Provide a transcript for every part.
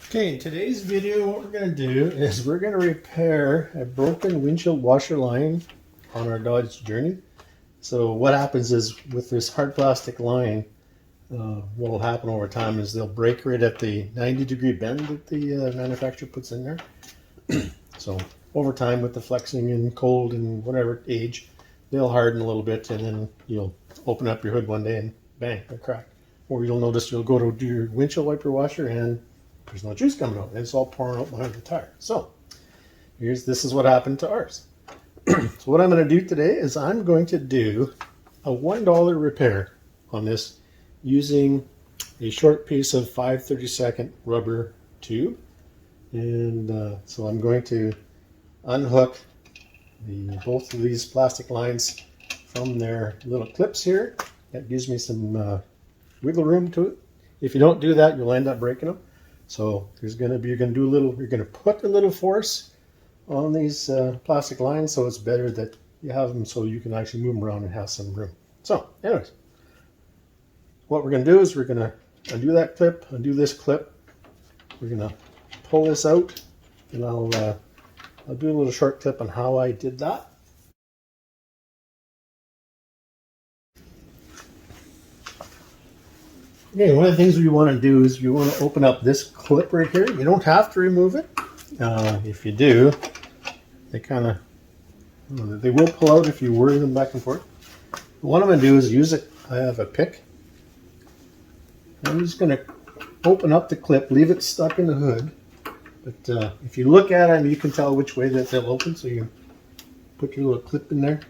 Okay, in today's video what we're going to do is we're going to repair a broken windshield washer line on our Dodge Journey. So what happens is with this hard plastic line, what will happen over time is they'll break right at the 90-degree bend that the manufacturer puts in there. So over time with the flexing and cold and whatever age, they'll harden a little bit, and then you'll open up your hood one day and bang, they're cracked. Or you'll notice you'll go to do your windshield wiper washer and there's no juice coming out. It's all pouring out behind the tire. So this is what happened to ours. So what I'm going to do today is I'm going to do a $1 repair on this using a short piece of 5/32 rubber tube. And so I'm going to unhook both of these plastic lines from their little clips here. That gives me some wiggle room to it. If you don't do that, you'll end up breaking them. So you're going to put a little force on these plastic lines, so it's better that you have them so you can actually move them around and have some room. So anyways, what we're going to do is we're going to undo that clip, undo this clip. We're going to pull this out, and I'll do a little short clip on how I did that. Okay, one of the things we want to do is you want to open up this clip right here. You don't have to remove it. If you do, they will pull out if you whirl them back and forth. What I'm going to do is use it. I have a pick. I'm just going to open up the clip, leave it stuck in the hood. But if you look at them, you can tell which way that they'll open. So you put your little clip in there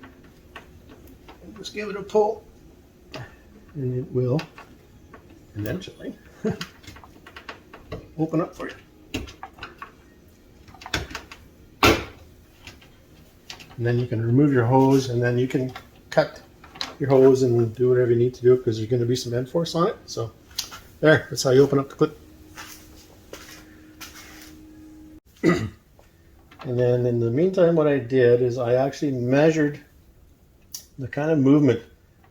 and just give it a pull, and it will eventually open up for you. And then you can remove your hose, and then you can cut your hose and do whatever you need to do because there's going to be some end force on it. So there, that's how you open up the clip. And then in the meantime, what I did is I actually measured the kind of movement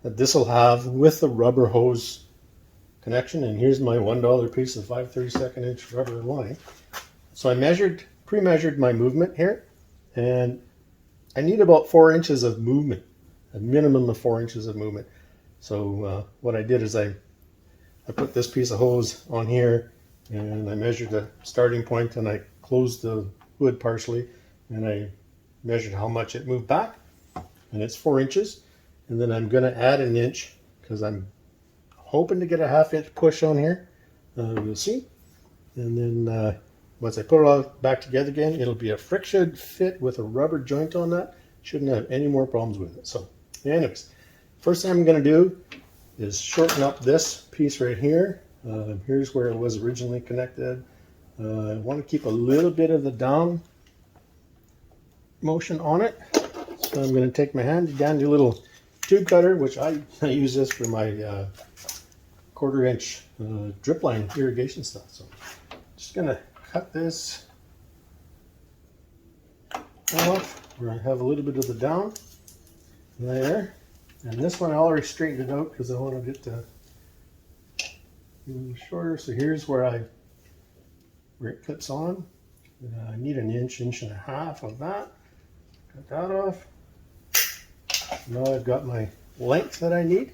that this will have with the rubber hose connection. And here's my $1 piece of 5/32 inch rubber line. So I pre-measured my movement here, and I need about 4 inches of movement, a minimum of 4 inches of movement. So what I did is I put this piece of hose on here, and I measured the starting point, and I closed the hood partially, and I measured how much it moved back, and it's 4 inches. And then I'm going to add an inch because I'm hoping to get a 1/2 inch push on here. We'll see. And then once I put it all back together again, it'll be a friction fit with a rubber joint on that. Shouldn't have any more problems with it. So anyways, first thing I'm going to do is shorten up this piece right here. Here's where it was originally connected. I want to keep a little bit of the down motion on it. So I'm going to take my hand down to a little tube cutter, which I use this for my 1/4 inch drip line irrigation stuff. So just going to cut this off where I have a little bit of the down there. And this one I already straightened it out because I wanted it to be a little shorter. So here's where it clips on. I need an inch and a half of that. Cut that off. Now I've got my length that I need.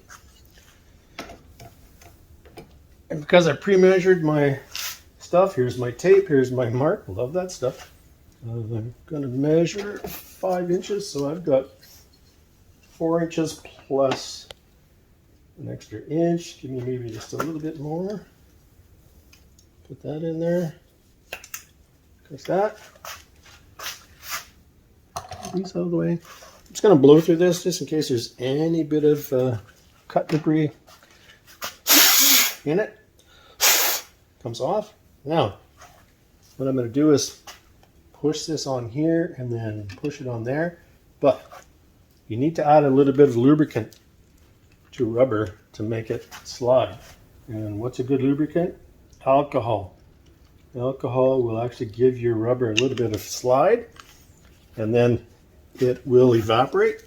And because I pre-measured my stuff, here's my tape, here's my mark. Love that stuff. I'm going to measure 5 inches, so I've got 4 inches plus an extra inch. Give me maybe just a little bit more. Put that in there. Cut that. These out of the way. I'm just going to blow through this just in case there's any bit of cut debris in it. Comes off. Now, what I'm going to do is push this on here and then push it on there. But you need to add a little bit of lubricant to rubber to make it slide. And what's a good lubricant? Alcohol. Alcohol will actually give your rubber a little bit of slide, and then it will evaporate.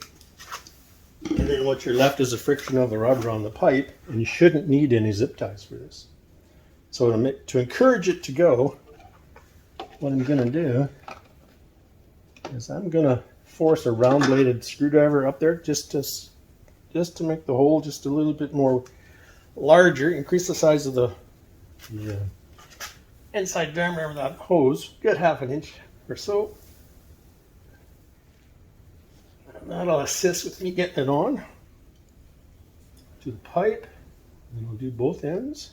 And then what you're left is a friction of the rubber on the pipe, and you shouldn't need any zip ties for this. So to encourage it to go, what I'm going to do is I'm going to force a round bladed screwdriver up there just to make the hole just a little bit more larger, increase the size of the inside diameter of that hose, good half an inch or so. And that'll assist with me getting it on to the pipe. And we'll do both ends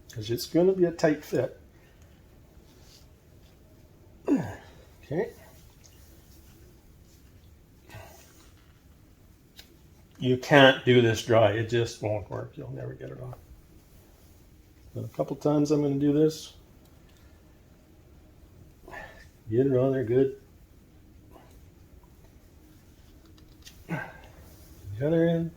because it's going to be a tight fit. Okay. You can't do this dry. It just won't work. You'll never get it on. But a couple times I'm going to do this. Get it on there good. The other end.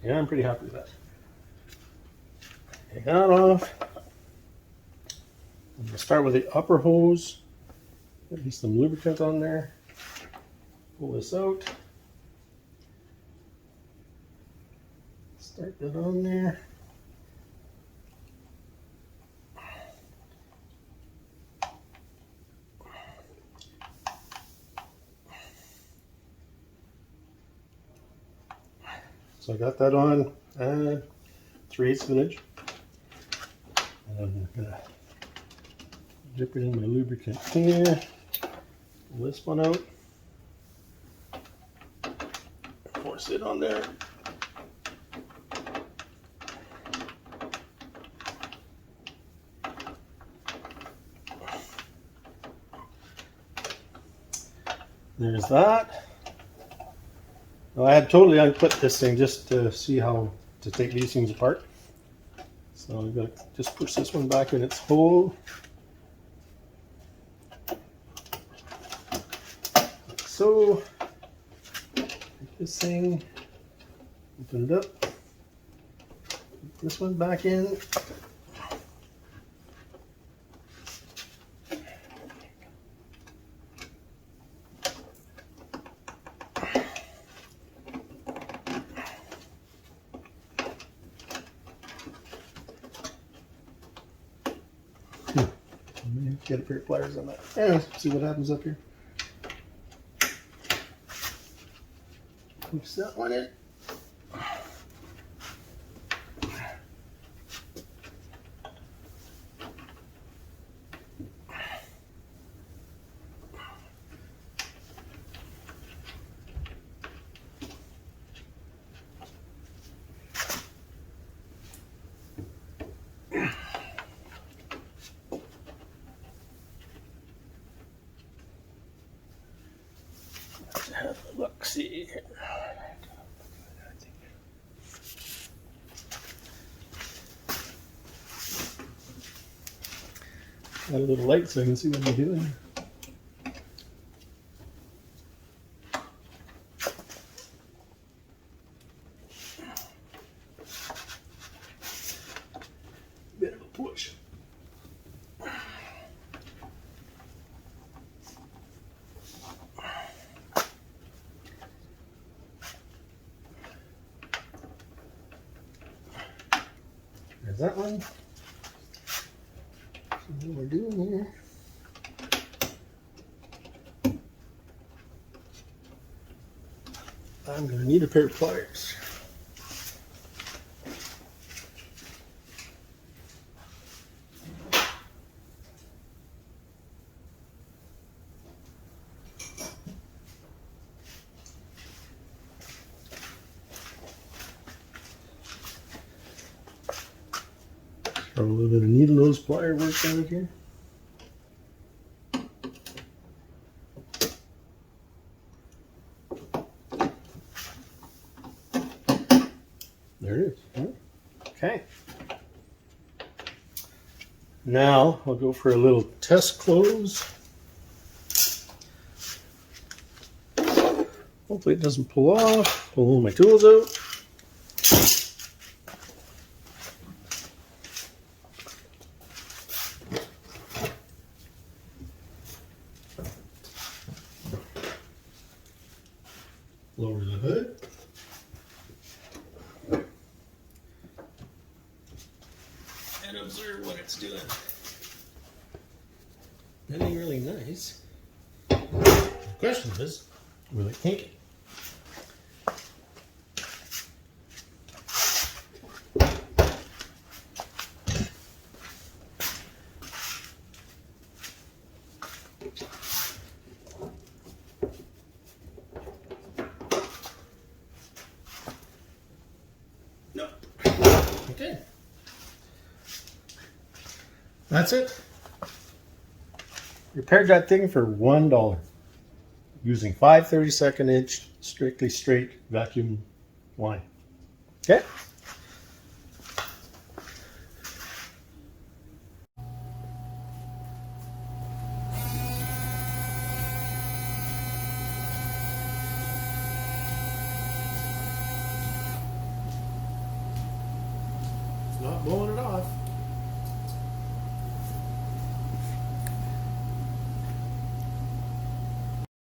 Yeah, I'm pretty happy with that. Take that off. I'm going to start with the upper hose. Get me some lubricant on there. Pull this out. Start that on there. So I got that on 3/8 of an inch. And I'm gonna dip it in my lubricant here. Pull this one out. Force it on there. There's that. Now I had totally unput this thing just to see how to take these things apart. So I'm going to just push this one back in its hole. Like so. Take this thing, open it up, put this one back in. Get a pair of pliers on that. Anyways, see what happens up here. Push that one in. Look, see here. Got a little light so I can see what I'm doing. Bit of a push. There's that one. So what we're doing here. I'm going to need a pair of pliers. Throw a little bit of needle nose plier work down here. There it is. Okay. Now I'll go for a little test close. Hopefully it doesn't pull off. Pull all my tools out. Lower the hood. And observe what it's doing. Nothing really nice. The question is, will it kink it? Nope. Okay. That's it. Repaired that thing for $1 using 5 32nd inch strictly straight vacuum line. Okay. It's not blowing it off.